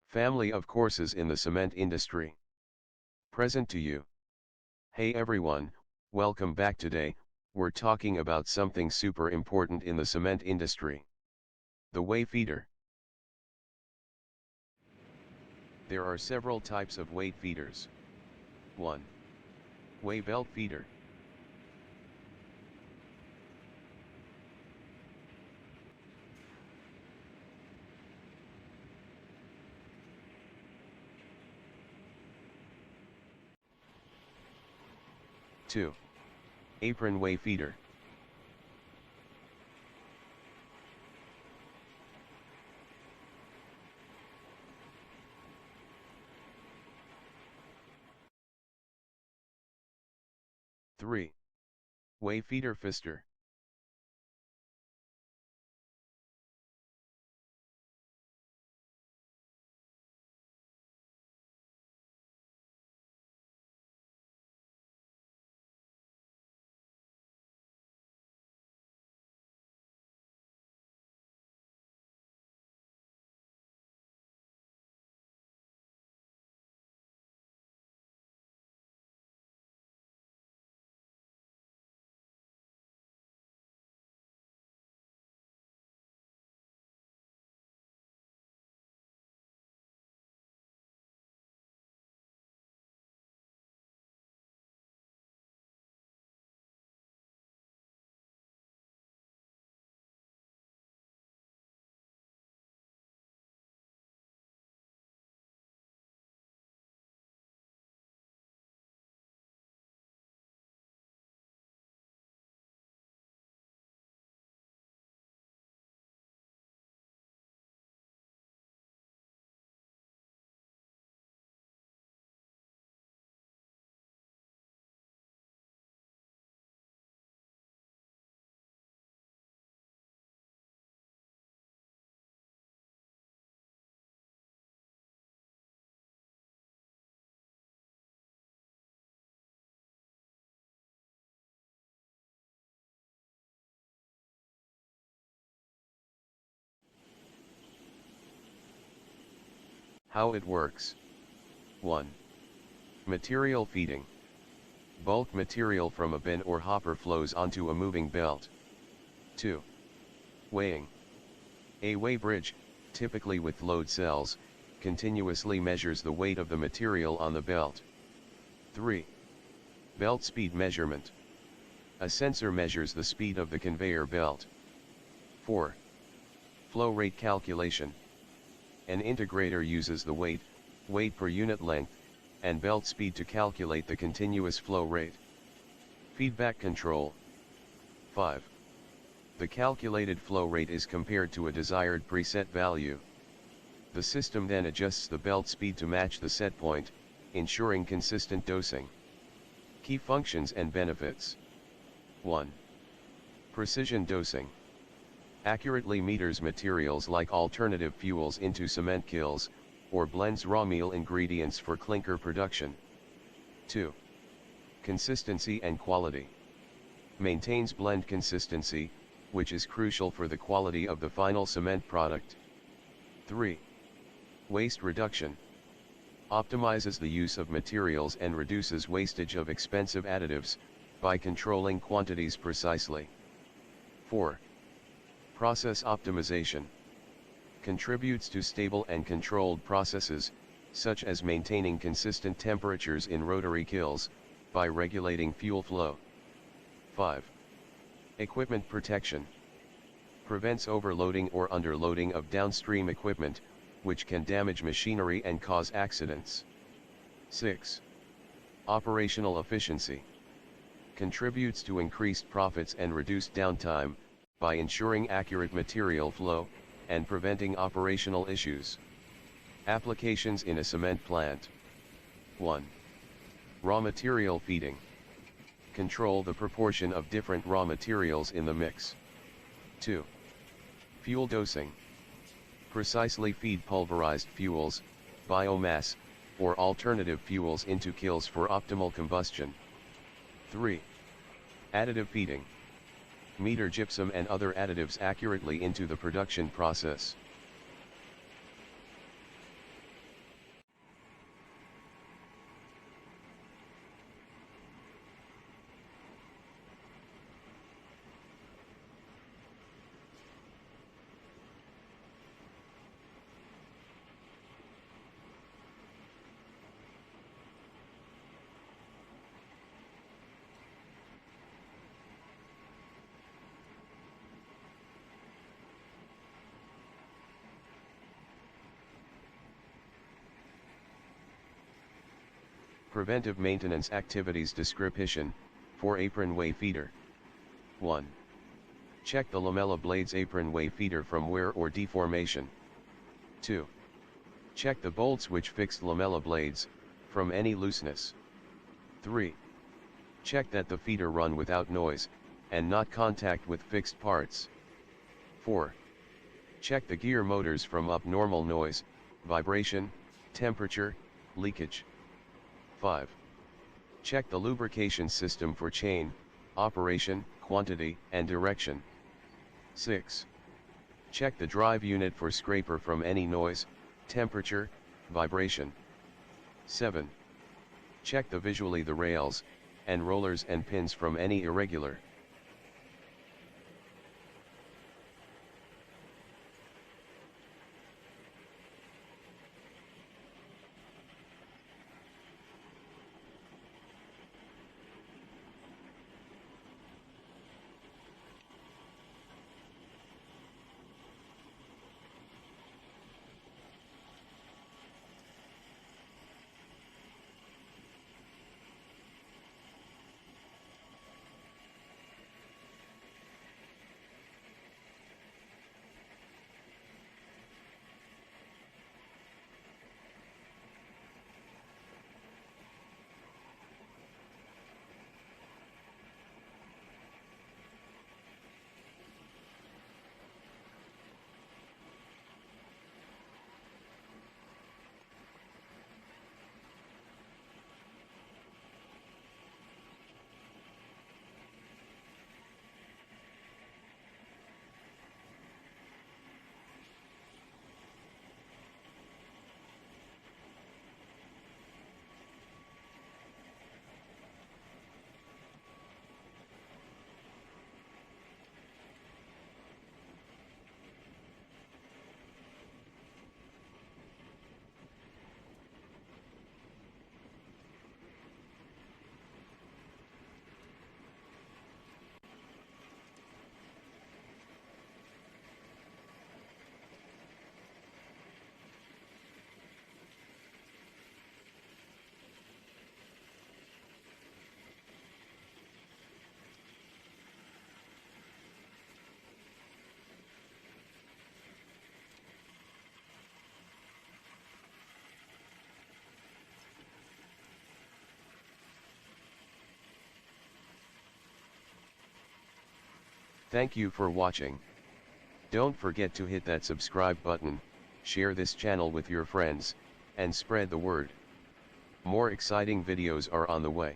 Family of courses in the cement industry. Present to you. Hey everyone, welcome back. Today, we're talking about something super important in the cement industry. The weigh feeder. There are several types of weight feeders. 1. Weigh belt feeder. 2. Apron weigh feeder. 3. Weigh feeder fister. 'How it works. 1. Material feeding. Bulk material from a bin or hopper flows onto a moving belt. 2. Weighing. A weigh bridge, typically with load cells, continuously measures the weight of the material on the belt. 3. Belt speed measurement. A sensor measures the speed of the conveyor belt. 4. Flow rate calculation. An integrator uses the weight per unit length, and belt speed to calculate the continuous flow rate. Feedback control. 5. The calculated flow rate is compared to a desired preset value. The system then adjusts the belt speed to match the set point, ensuring consistent dosing. Key functions and benefits. 1. Precision dosing. Accurately meters materials like alternative fuels into cement kilns, or blends raw meal ingredients for clinker production. 2. Consistency and quality. Maintains blend consistency, which is crucial for the quality of the final cement product. 3. Waste reduction. Optimizes the use of materials and reduces wastage of expensive additives, by controlling quantities precisely. 4. Process optimization. Contributes to stable and controlled processes, such as maintaining consistent temperatures in rotary kilns, by regulating fuel flow. 5. Equipment protection. Prevents overloading or underloading of downstream equipment, which can damage machinery and cause accidents. 6. Operational efficiency. Contributes to increased profits and reduced downtime, by ensuring accurate material flow, and preventing operational issues. Applications in a cement plant. 1. Raw material feeding. Control the proportion of different raw materials in the mix. 2. Fuel dosing. Precisely feed pulverized fuels, biomass, or alternative fuels into kilns for optimal combustion. 3. Additive feeding. Meter gypsum and other additives accurately into the production process. Preventive maintenance activities description, for apron way feeder. 1. Check the lamella blade's apron way feeder from wear or deformation. 2. Check the bolts which fixed lamella blades, from any looseness. 3. Check that the feeder run without noise, and not contact with fixed parts. 4. Check the gear motors from abnormal noise, vibration, temperature, leakage. 5. Check the lubrication system for chain, operation, quantity, and direction. 6. Check the drive unit for scraper from any noise, temperature, vibration. 7. Check visually the rails, and rollers and pins from any irregular. Thank you for watching. Don't forget to hit that subscribe button, share this channel with your friends, and spread the word. More exciting videos are on the way.